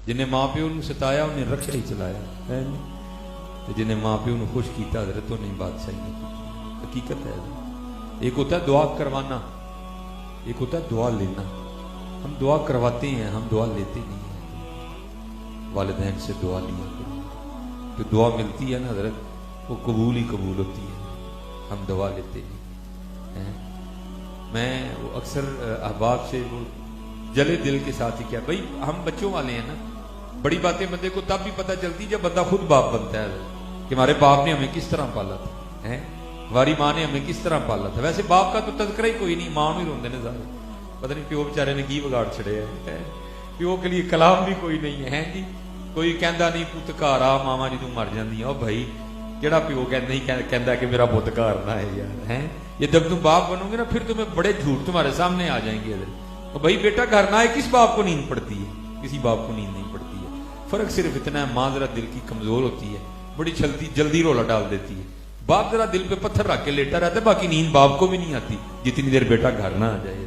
جنہیں ماں پیو نو ستایا انہیں رکشا ہی چلایا ہے نہیں، جنہیں ماں پیو نو خوش کیتا حضرت انہیں بادشاہی نہیں کی. حقیقت ہے حضرت. ایک ہوتا ہے دعا کروانا، ایک ہوتا ہے دعا لینا. ہم دعا کرواتے ہیں، ہم دعا لیتے نہیں ہیں. والدین سے دعا لیا کرو، جو دعا ملتی ہے نا حضرت وہ قبول ہی قبول ہوتی ہے. ہم دعا لیتے نہیں ہیں. میں وہ اکثر احباب سے وہ جلے دل کے ساتھ ہی کیا، بھائی ہم بچوں والے ہیں نا، بڑی باتیں بندے کو تب بھی پتہ چلتی جب بندہ خود باپ بنتا ہے کہ ہمارے باپ نے ہمیں کس طرح پالا تھا، ہماری ماں نے ہمیں کس طرح پالا تھا. ویسے باپ کا تو تذکرہ ہی کوئی نہیں، ماں ہی روندے نے ظاہر. پتہ نہیں پیو بیچارے نے کی بگاڑ چھڑے ہے. پیو کے لیے کلام بھی کوئی نہیں ہے جی. کوئی کہندا نہیں پت گھر آ ماما جی تم مر جاندی. او بھائی کیڑا پیو نہیں کہندا کہ میرا پت گھر نہ ہے یار. یہ جب تم باپ بنو گے نا پھر تمہیں بڑے جھوٹ تمہارے سامنے آ جائیں گے. بھائی بیٹا گھر نہ ہے، کس باپ کو نیند پڑتی ہے؟ کسی باپ کو نیند نہیں پڑتی ہے. فرق صرف اتنا ہے ماں ذرا دل کی کمزور ہوتی ہے، بڑی جلدی رولا ڈال دیتی ہے. باپ ذرا دل پہ پتھر رکھ کے لیٹا رہتا ہے، باقی نیند باپ کو بھی نہیں آتی جتنی دیر بیٹا گھر نہ آ جائے.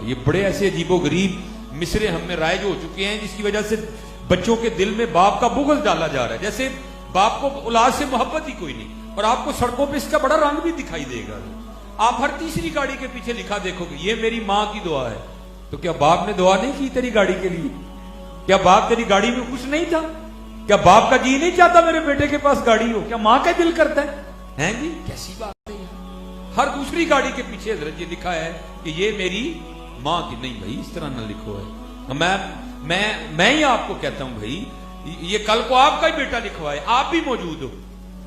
یہ بڑے ایسے عجیب و غریب مصرے ہم میں رائج ہو چکے ہیں جس کی وجہ سے بچوں کے دل میں باپ کا بغض ڈالا جا رہا ہے، جیسے باپ کو اولاد سے محبت ہی کوئی نہیں. اور آپ کو سڑکوں پہ اس کا بڑا رنگ بھی دکھائی دے گا. آپ ہر تیسری گاڑی کے پیچھے لکھا دیکھو گے یہ میری ماں کی دعا ہے. تو کیا باپ نے دعا نہیں کی تیری گاڑی کے لیے؟ کیا باپ تیری گاڑی میں خوش نہیں تھا؟ کیا باپ کا جی نہیں چاہتا میرے بیٹے کے پاس گاڑی ہو؟ کیا ماں کا دل کرتا ہے جی؟ کیسی بات ہے. ہر دوسری گاڑی کے پیچھے حضرت یہ لکھا ہے کہ یہ میری ماں کی. نہیں بھائی اس طرح نہ لکھو ہے. میں ہی آپ کو کہتا ہوں بھائی یہ کل کو آپ کا ہی بیٹا لکھوائے، آپ بھی موجود ہو،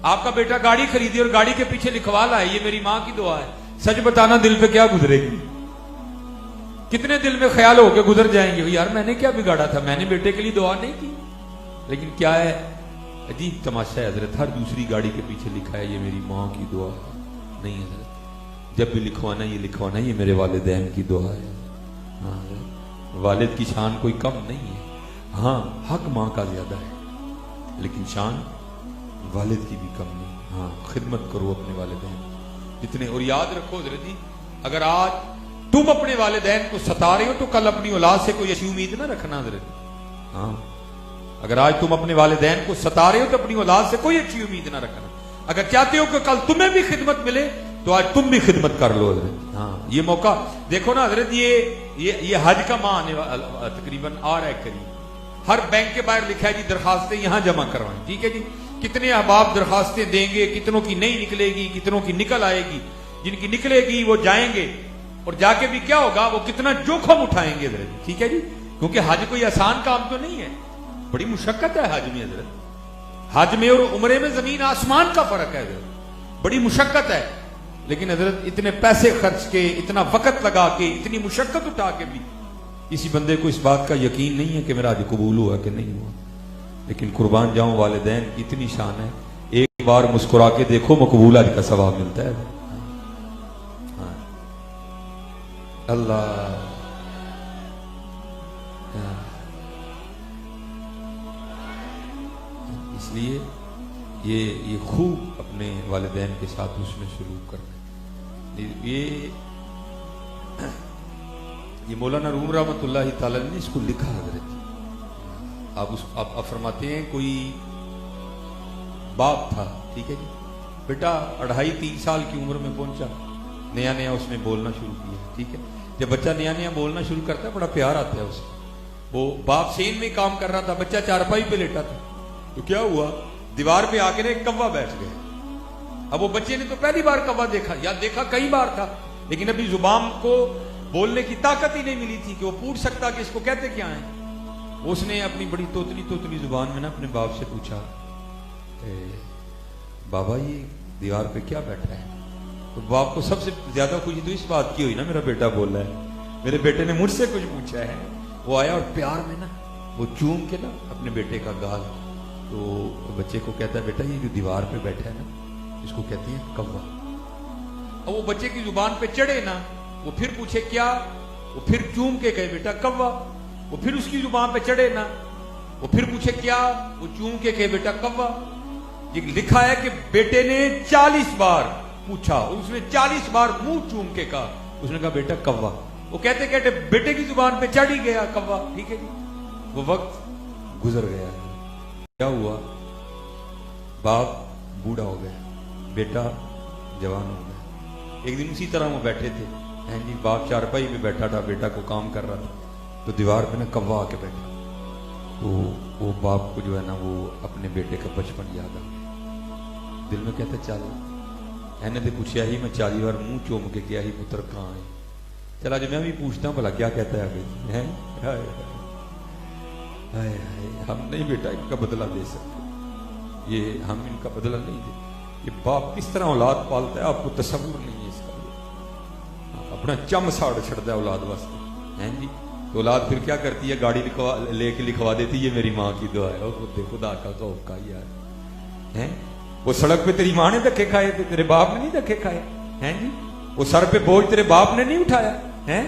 آپ کا بیٹا گاڑی خریدی اور گاڑی کے پیچھے لکھوا لائے یہ میری ماں کی دعا ہے. سچ بتانا دل پہ کیا گزرے گی؟ کتنے دل میں خیال ہو کے گزر جائیں گے یار میں نے کیا بگاڑا تھا، میں نے بیٹے کے لیے دعا نہیں کی. لیکن کیا ہے عجیب تماشا ہے حضرت، ہر دوسری گاڑی کے پیچھے لکھا ہے یہ میری ماں کی دعا ہے. نہیں حضرت، جب بھی لکھوانا یہ میرے والدین کی دعا ہے. ہاں والد کی شان کوئی کم نہیں ہے، ہاں حق ماں کا زیادہ ہے لیکن شان والد کی بھی کم نہیں. ہاں خدمت کرو اپنے والدین جتنے. اور یاد رکھو حضرت جی اگر آج تم اپنے والدین کو ستا رہے ہو تو کل اپنی اولاد سے کوئی اچھی امید نہ رکھنا حضرت. ہاں اگر آج تم اپنے والدین کو ستا رہے ہو تو اپنی اولاد سے کوئی اچھی امید نہ رکھنا. اگر چاہتے ہو کہ کل تمہیں بھی خدمت ملے تو آج تم بھی خدمت کر لو حضرت. ہاں یہ موقع دیکھو نا حضرت، یہ حج کا ماہ آنے والا تقریباً آ رہا ہے قریب. ہر بینک کے باہر لکھا ہے جی درخواستیں یہاں جمع کروائیں. ٹھیک ہے جی، کتنے احباب درخواستیں دیں گے، کتنوں کی نہیں نکلے گی، کتنوں کی نکل آئے گی. جن کی نکلے گی وہ جائیں گے اور جا کے بھی کیا ہوگا وہ کتنا جوخم اٹھائیں گے حضرت. ٹھیک ہے جی، کیونکہ حج کوئی آسان کام تو نہیں ہے، بڑی مشقت ہے حج میں حضرت. حج میں اور عمرے میں زمین آسمان کا فرق ہے حضرت، بڑی مشقت ہے. لیکن حضرت اتنے پیسے خرچ کے، اتنا وقت لگا کے، اتنی مشقت اٹھا کے بھی کسی بندے کو اس بات کا یقین نہیں ہے کہ میرا حج قبول ہوا کہ نہیں ہوا. لیکن قربان جاؤں والدین کی اتنی شان ہے، ایک بار مسکرا کے دیکھو مقبول حج کا ثواب ملتا ہے. ہاں اللہ اس لیے یہ خوب اپنے والدین کے ساتھ اس میں سلوک کرنا. یہ مولانا روم رحمۃ اللہ تعالی نے اس کو لکھا حضرت. آپ فرماتے ہیں کوئی باپ تھا، ٹھیک ہے جی، بیٹا 2.5-3 سال کی عمر میں پہنچا، نیا اس نے بولنا شروع کیا. ٹھیک ہے، جب بچہ نیا بولنا شروع کرتا ہے بڑا پیار آتا ہے اسے. وہ باپ سین میں کام کر رہا تھا، بچہ چارپائی پہ لیٹا تھا، تو کیا ہوا دیوار پہ آ کے ایک کوا بیٹھ گیا. اب وہ بچے نے تو پہلی بار کوا دیکھا، یا دیکھا کئی بار تھا لیکن ابھی زبان کو بولنے کی طاقت ہی نہیں ملی تھی کہ وہ پوچھ سکتا کہ اس کو کہتے کیا ہیں. اس نے اپنی بڑی توتلی زبان میں نا اپنے باپ سے پوچھا بابا یہ دیوار پہ کیا بیٹھا ہے؟ تو باپ کو سب سے زیادہ خوشی تو اس بات کی ہوئی نا میرا بیٹا بول رہا ہے، میرے بیٹے نے مجھ سے کچھ پوچھا ہے. وہ آیا اور پیار میں نا وہ چوم کے نا اپنے بیٹے کا گال، تو بچے کو کہتا ہے بیٹا یہ جو دیوار پہ بیٹھا ہے نا اس کو کہتے ہیں کوا. اور وہ بچے کی زبان پہ چڑھے نا، وہ پھر پوچھے کیا، وہ پھر چوم کے کہے بیٹا کوا. وہ پھر اس کی زبان پہ چڑھے نا، وہ پھر پوچھے کیا، وہ چوم کے کہے بیٹا کوا. یہ لکھا ہے کہ بیٹے نے 40 بار پوچھا، اس نے 40 بار منہ چوم کے کہا. اس نے کہا بیٹا کوا. وہ کہتے بیٹے کی زبان پہ چڑھ ہی گیا کوا. ٹھیک ہے جی، وہ وقت گزر گیا ہے. کیا ہوا؟ باپ بوڑھا ہو گیا, بیٹا جوان ہو گیا. ایک دن اسی طرح وہ بیٹھے تھے, ہیں جی, باپ چارپائی پہ بیٹھا تھا, بیٹا کو کام کر رہا تھا, تو دیوار پہ نا کوا آ کے بیٹھا. تو وہ باپ کو جو ہے نا وہ اپنے بیٹے کا بچپن یاد آ گیا. دل میں کہتا چل اینے تو پوچھا ہی, میں 40 بار منہ چوم کے کیا ہی پتر کہاں ہے. چلا جو میں بھی پوچھتا ہوں بھلا کیا کہتا ہے ابھی. ہم نہیں بیٹا ان کا بدلہ دے سکتے, یہ ہم ان کا بدلہ نہیں دے. یہ باپ کس طرح اولاد پالتا ہے آپ کو تصور نہیں ہے اس کا. اپنا چم ساڑ چھڑتا ہے اولاد واسطے, ہیں جی. تو اولاد پھر کیا کرتی ہے, گاڑی لے کے لکھوا دیتی, یہ میری ماں کی دعا ہے. خدا کا خوف کا یار ہیں. وہ سڑک پہ تیری ماں نے دھکے کھائے تھے, تیرے باپ نے نہیں دھکے کھائے, ہیں جی. وہ سر پہ بوجھ تیرے باپ نے نہیں اٹھایا, ہیں.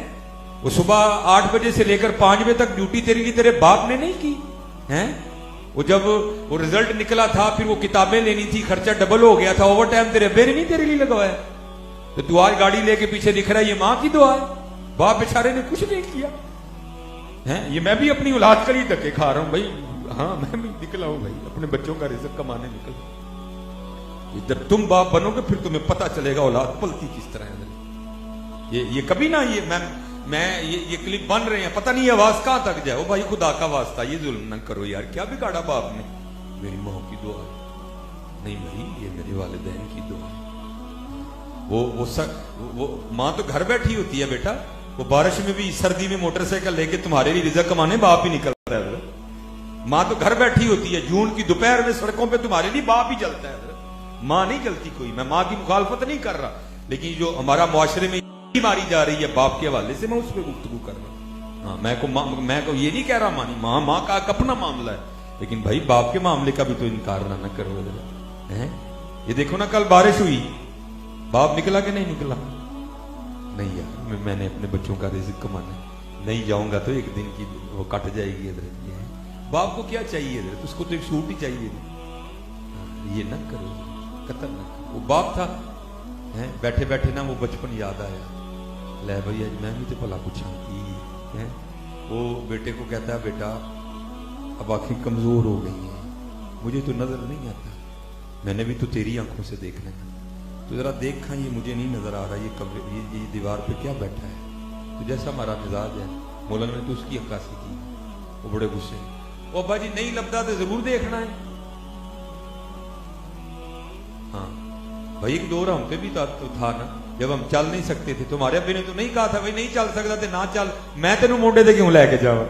وہ صبح 8 بجے سے لے کر 5 بجے تک ڈیوٹی تیرے لیے تیرے باپ نے نہیں کی, ہیں. وہ جب وہ رزلٹ نکلا تھا, پھر وہ کتابیں لینی تھی, خرچہ ڈبل ہو گیا تھا, اوور ٹائم تیرے ابے نے نہیں تیرے لیے لگوایا. تو تو آج گاڑی لے کے پیچھے دکھ رہا ہے, یہ ماں کی دعا ہے. باپ بیچارے نے کچھ نہیں کیا, ہیں. یہ میں بھی اپنی اولاد کے لیے دھکے کھا رہا ہوں بھائی. ہاں میں بھی نکلا ہوں بھائی, اپنے بچوں کا رزق کمانے نکلا. جب تم باپ بنو گے پھر تمہیں پتہ چلے گا اولاد پلتی کس طرح ہے. یہ کبھی نہ یہ کلپ بن رہے ہیں, پتہ نہیں آواز کہاں تک جائے. بھائی خدا کا واسطہ یہ ظلم نہ کرو یار, کیا بگاڑا باپ نے. میری ماں کی دعا ہے, نہیں بھائی یہ میرے والدین کی دعا ہے. وہ ماں تو گھر بیٹھی ہوتی ہے بیٹا, وہ بارش میں بھی سردی میں موٹر سائیکل لے کے تمہارے لیے رزق کمانے باپ ہی نکل رہا ہے. ماں تو گھر بیٹھی ہوتی ہے, جون کی دوپہر میں سڑکوں پہ تمہارے لیے باپ ہی جلتا ہے, ماں نہیں جلتی کوئی. میں ماں کی مخالفت نہیں کر رہا, لیکن جو ہمارا معاشرے میں ماری جا رہی ہے باپ کے حوالے سے, میں اس پہ گفتگو کر رہا ہوں. ہاں میں کو یہ نہیں کہہ رہا مانی ماں کا اپنا معاملہ ہے, لیکن بھائی باپ کے معاملے کا بھی تو انکار نہ کرو. یہ دیکھو نا کل بارش ہوئی, باپ نکلا کہ نہیں نکلا؟ نہیں یار میں نے اپنے بچوں کا رزق کمانا ہے, نہیں جاؤں گا تو ایک دن کی وہ کٹ جائے گی. حضرت باپ کو کیا چاہیے حضرت, اس کو تو ایک سوٹ ہی چاہیے. یہ نہ کرو, قتل نہ کرو. وہ باپ تھا, بیٹھے بیٹھے نا وہ بچپن یاد آیا. لے بھائی آج میں بھی تو بھلا پوچھا کی. وہ بیٹے کو کہتا ہے بیٹا اب آنکھیں کمزور ہو گئی ہیں, مجھے تو نظر نہیں آتا, میں نے بھی تو تیری آنکھوں سے دیکھنا ہے, تو ذرا دیکھا یہ مجھے نہیں نظر آ رہا یہ دیوار پہ کیا بیٹھا ہے. تو جیسا ہمارا مزاج ہے مولانا نے تو اس کی عکاسی کی. وہ بڑے غصے, وہ ابا جی نہیں لبدا تو ضرور دیکھنا ہے. ہاں بھائی ایک دور ہم پہ بھی تھا نا, جب ہم چل نہیں سکتے تھے. تمہارے ابے نے تو نہیں کہا تھا بھائی نہیں چل سکتا تھے نہ چل, میں تینوں مونڈے دے کیوں لے کے جاؤں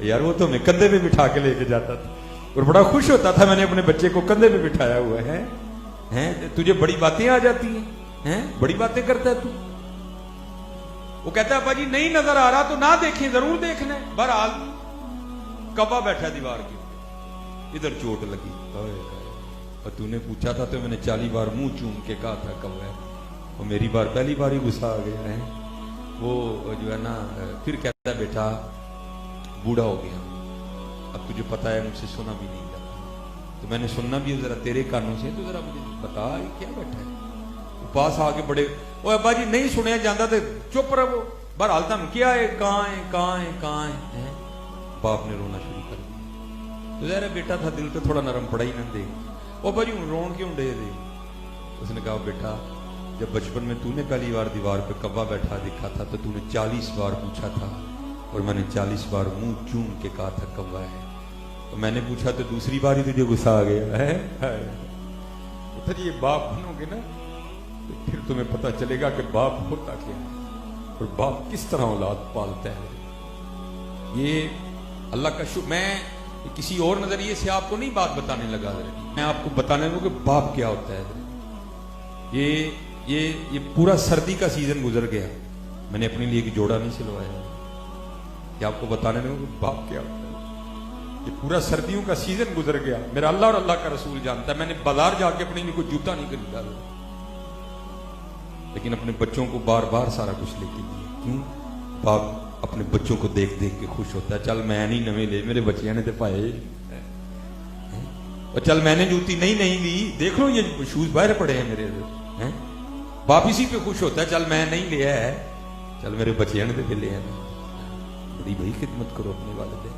یار. وہ تو ہمیں کندھے پہ بٹھا کے لے کے جاتا تھا اور بڑا خوش ہوتا تھا, میں نے اپنے بچے کو کندھے پہ بٹھایا ہوا ہے. تجھے بڑی باتیں آ جاتی ہیں, بڑی باتیں کرتا ہے تو. وہ کہتا ہے ابا جی نہیں نظر آ رہا تو نہ دیکھیں, ضرور دیکھنا ہے. بہرحال کبا بیٹھا دیوار کے اوپر, ادھر چوٹ لگی, اور تو نے پوچھا تھا تو میں نے 40 بار منہ چوم کے کہا تھا کب ہے. اور میری بار پہلی بار ہی غصہ آ گیا ہے. وہ جو ہے نا پھر کہتا ہے بیٹا بوڑھا ہو گیا, اب تجھے پتا ہے مجھ سے سنا بھی نہیں جاتا, تو میں نے سننا بھی ذرا تیرے کانوں سے, تو ذرا مجھے بتا یہ کیا بیٹھا ہے. وہ پاس آ کے بڑے, او ابا جی نہیں سنیا جاتا تو چپ رہو. بہرحال تم کیا ہے, کہاں ہے. باپ نے رونا شروع کر دیا. تو ظاہر بیٹا تھا, دل تو تھوڑا نرم پڑا ہی نہ دے. او ابا جی رون کیوں ڈے دے. اس نے کہا بیٹا جب بچپن میں تو نے پہلی بار دیوار پہ کبا بیٹھا دیکھا تھا تو نے 40 بار پوچھا تھا, اور میں نے 40 بار منہ چوم کے کہا تھا کبا ہے. تو میں نے پوچھا تو دوسری بار ہی تجھے غصہ آ گیا ہے. پھر یہ باپ بنو گے نا تو پھر تمہیں پتہ چلے گا کہ باپ ہوتا کیا ہے اور باپ کس طرح اولاد پالتا ہے. یہ اللہ کا شکر. میں کسی اور نظریے سے آپ کو نہیں بات بتانے لگا, میں آپ کو بتانے لگا کہ باپ کیا ہوتا ہے. یہ پورا سردی کا سیزن گزر گیا, میں نے اپنے لیے ایک جوڑا نہیں سلوایا, کہ آپ کو بتانے لگا کہ باپ کیا ہوتا ہے. یہ پورا سردیوں کا سیزن گزر گیا, میرا اللہ اور اللہ کا رسول جانتا ہے. میں نے بازار جا کے اپنے لیے کوئی جوتا نہیں خریدا, لیکن اپنے بچوں کو بار بار سارا کچھ لے کے دیا. کیوں؟ باپ اپنے بچوں کو دیکھ دیکھ کے خوش ہوتا ہے. چل میں نہیں نویں لے, میرے بچیاں نے تو پائے, اور چل میں نے جوتی نہیں لی, دیکھ لو یہ شوز باہر پڑے ہیں میرے. باپ اسی پہ خوش ہوتا ہے, چل میں نہیں لیا ہے, چل میرے بچیاں نے تو لے ہیں. بڑی بھائی خدمت کرو اپنے والدین.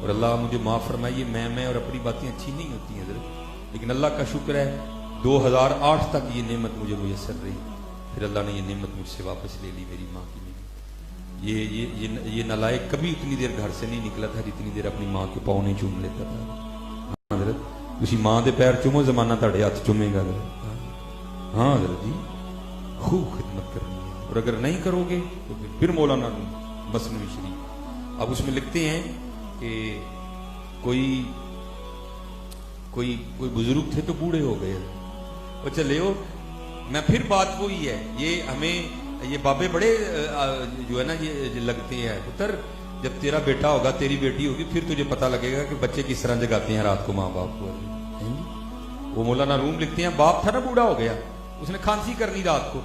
اور اللہ مجھے معاف فرمائیے، میں اور اپنی باتیں اچھی نہیں ہوتی ہیں حضرت، لیکن اللہ کا شکر ہے 2008 تک یہ نعمت مجھے میسر رہی، پھر اللہ نے یہ نعمت مجھ سے واپس لے لی، میری ماں کی نعمت۔ یہ نالائق کبھی اتنی دیر گھر سے نہیں نکلا تھا جتنی دیر اپنی ماں کے پاؤں نہیں چوم لیتا تھا۔ حضرت تسی ماں دے پیر چومو، زمانہ تہاڈے ہاتھ چومے گا حضرت۔ ہاں حضرت جی، خوب خدمت کرنی ہے، اور اگر نہیں کرو گے تو پھر مولانا مثنوی شریف اب اس میں لکھتے ہیں کہ کوئی بزرگ تھے تو بوڑھے ہو گئے، اور چلے ہو میں پھر بات وہی ہے، یہ ہمیں یہ بابے بڑے جو ہے نا یہ لگتے ہیں، پتر جب تیرا بیٹا ہوگا تیری بیٹی ہوگی پھر تجھے پتہ لگے گا کہ بچے کس طرح جگاتے ہیں رات کو ماں باپ کو۔ وہ مولانا روم لکھتے ہیں باپ تھا نا بوڑھا ہو گیا، اس نے کھانسی کرنی رات کو،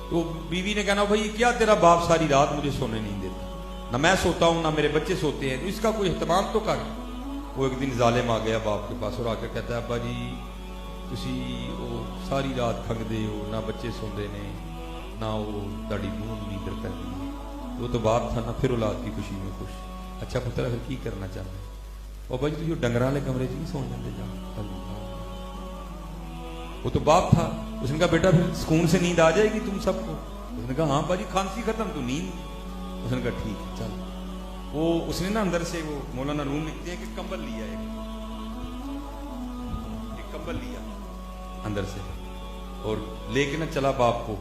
تو بیوی نے کہنا بھائی کیا تیرا باپ ساری رات مجھے سونے نہیں دیتا، نہ میں سوتا ہوں نہ میرے بچے سوتے ہیں، تو اس کا کوئی اہتمام تو کر۔ وہ ایک دن ظالم آ گیا باپ کے پاس اور آ کے کہتا ہے ابا جی تسی وہ ساری رات کھنگدے ہو، نہ بچے سوندے نے نہ وہ تاڑی منہ نیندر کرنی، وہ تو باپ تھا نا، پھر اولاد کی خوشی میں خوش۔ اچھا پتر پھر کی کرنا چاہتے ہیں؟ اور بھائی تھی ڈنگر والے کمرے نہیں سو جاتے جا، وہ تو باپ تھا، اس نے کہا بیٹا پھر سکون سے نیند آ جائے گی تم سب کو؟ اس نے کہا ہاں باجی کھانسی ختم تو نیند، اس نے کہا ٹھیک ہے چل۔ وہ اس نے نا اندر سے وہ مولانا روم لکھتے ہیں کہ کمبل لیا، ایک کمبل لیا اندر سے اور لے کے نا چلا باپ کو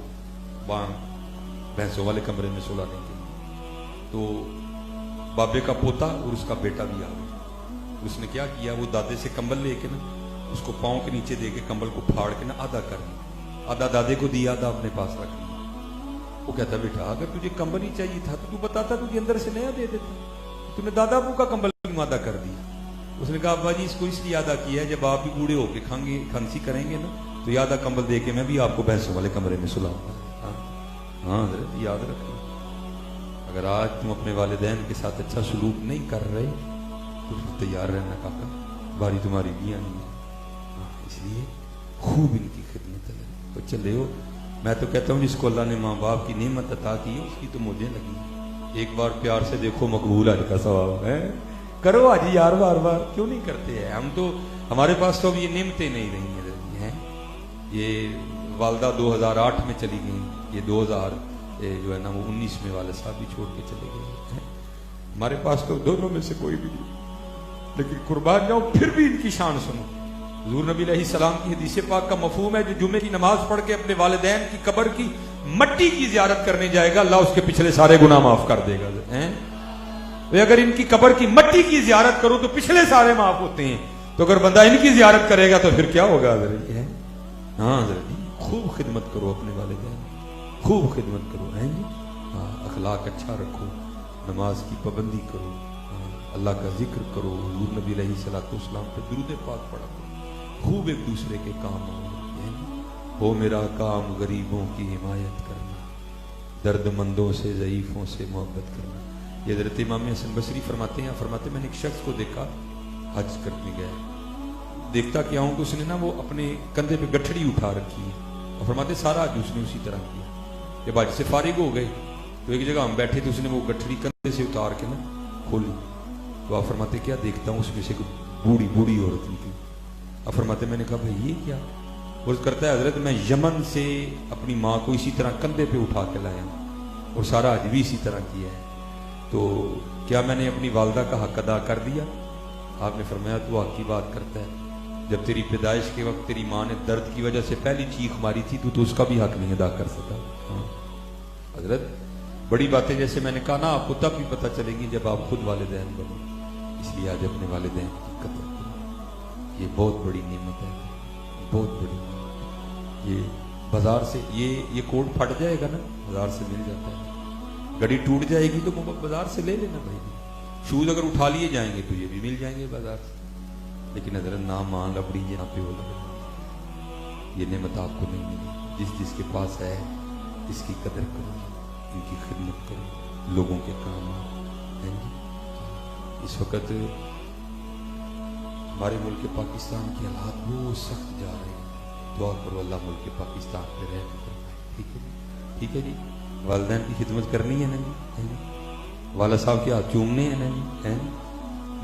بھینسوں والے کمرے میں سلانے کے، تو بابے کا پوتا اور اس کا بیٹا بھی آ گیا۔ اس نے کیا کیا، وہ دادے سے کمبل لے کے نا اس کو پاؤں کے نیچے دے کے کمبل کو پھاڑ کے نا آدھا کر دیا، آدھا دادے کو دیا آدھا اپنے پاس رکھ لیا۔ وہ کہتا بیٹا اگر تجھے کمبل ہی چاہیے تھا تو بتاتا، تجھے اندر سے نیا دے دیتا، تم نے دادا ابو کا کمبل کیوں آدھا کر دیا؟ اس نے کہا ابا جی اس کو اس لیے آدھا کیا ہے جب آپ بھی بوڑھے ہو کے کھانسی کریں گے نا تو یہ آدھا کمبل دے کے میں بھی آپ کو بھینسوں والے کمرے میں سلاؤں گا۔ ہاں حضرت یاد رکھنا، اگر آج تم اپنے والدین کے ساتھ اچھا سلوک نہیں کر رہے تو پھر تیار رہنا کاکا، باری تمہاری بھی آنی ہے۔ اس لیے خوب ان کی خدمت ہے۔ تو چلے ہو، میں تو کہتا ہوں جس کو اللہ نے ماں باپ کی نعمت عطا کی ہے اس کی تو مجھے لگی، ایک بار پیار سے دیکھو مقبول حج کا ثواب ہے، کرو حج یار، بار بار کیوں نہیں کرتے ہیں ہم؟ تو ہمارے پاس تو اب یہ نعمتیں نہیں رہی ہیں۔ یہ والدہ 2008 میں چلی گئی، یہ 2000 جو ہے نا وہ 19 میں والد صاحب بھی چھوڑ کے چلے گئے ہیں۔ ہمارے پاس تو دونوں میں سے کوئی بھی نہیں، لیکن قربان جاؤ پھر بھی ان کی شان سنو۔ حضور نبی علیہ السلام کی حدیث پاک کا مفہوم ہے جو جمعے کی نماز پڑھ کے اپنے والدین کی قبر کی مٹی کی زیارت کرنے جائے گا اللہ اس کے پچھلے سارے گناہ معاف کر دے گا۔ اگر ان کی قبر کی مٹی کی زیارت کرو تو پچھلے سارے معاف ہوتے ہیں، تو اگر بندہ ان کی زیارت کرے گا تو پھر کیا ہوگا حضرت؟ ہاں حضرت خوب خدمت کرو اپنے والدین، خوب خدمت کرو، اخلاق اچھا رکھو، نماز کی پابندی کرو، اللہ کا ذکر کرو، حضور نبی علیہ السلام پہ درود پاک پڑھا کرو، خوب ایک دوسرے کے کام ہو میرا کام غریبوں کی حمایت کرنا، درد مندوں سے ضعیفوں سے محبت کرنا۔ یہ حضرت امام حسن بصری فرماتے ہیں، فرماتے میں نے ایک شخص کو دیکھا حج کرنے گیا، دیکھتا کیا ہوں کہ اس نے نا وہ اپنے کندھے پہ گٹھڑی اٹھا رکھی ہے، اور فرماتے سارا حج اس نے اسی طرح کیا۔ جب حج سے فارغ ہو گئے تو ایک جگہ ہم بیٹھے تو اس نے وہ گٹھڑی کندھے سے اتار کے نا کھولی، تو آپ فرماتے کیا دیکھتا ہوں اس میں سے بوڑھی عورت نکلی۔ اب فرماتے میں نے کہا بھائی یہ کیا؟ وہ کرتا ہے حضرت میں یمن سے اپنی ماں کو اسی طرح کندھے پہ اٹھا کے لایا اور سارا حج بھی اسی طرح کیا ہے، تو کیا میں نے اپنی والدہ کا حق ادا کر دیا؟ آپ نے فرمایا تو حق کی بات کرتا ہے، جب تیری پیدائش کے وقت تیری ماں نے درد کی وجہ سے پہلی چیخ ماری تھی تو اس کا بھی حق نہیں ادا کر سکا۔ حضرت بڑی باتیں جیسے میں نے کہا نا آپ کو تب بھی پتہ چلے گی جب آپ خود والدین بنو، اس لیے آج اپنے والدین کی قدر کرو، یہ بہت بڑی نعمت ہے، بہت بڑی نعمت۔ یہ بازار سے یہ کوٹ پھٹ جائے گا نا بازار سے مل جاتا ہے، گھڑی ٹوٹ جائے گی تو بازار سے لے لینا بھائی، شوز اگر اٹھا لیے جائیں گے تو یہ بھی مل جائیں گے بازار سے، لیکن حضرت نہ ماں لبڑی یہاں پہ ہو لگے، یہ نعمت آپ کو نہیں ملی۔ جس کے پاس ہے اس کی قدر کرو، ان کی خدمت کرو، لوگوں کے کام آؤ۔ اس وقت ہمارے ملک پاکستان کے حالات بہت سخت جا رہے ہیں، دعا کرو اللہ ملک پاکستان پہ رہ ٹھیک ہے؟ ٹھیک ہے جی، والدین کی خدمت کرنی ہے نا جی، والد صاحب کے ہاتھ چومنے ہیں نا جی،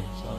ihsan,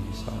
ihsan,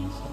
ihsan,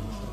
ihsan।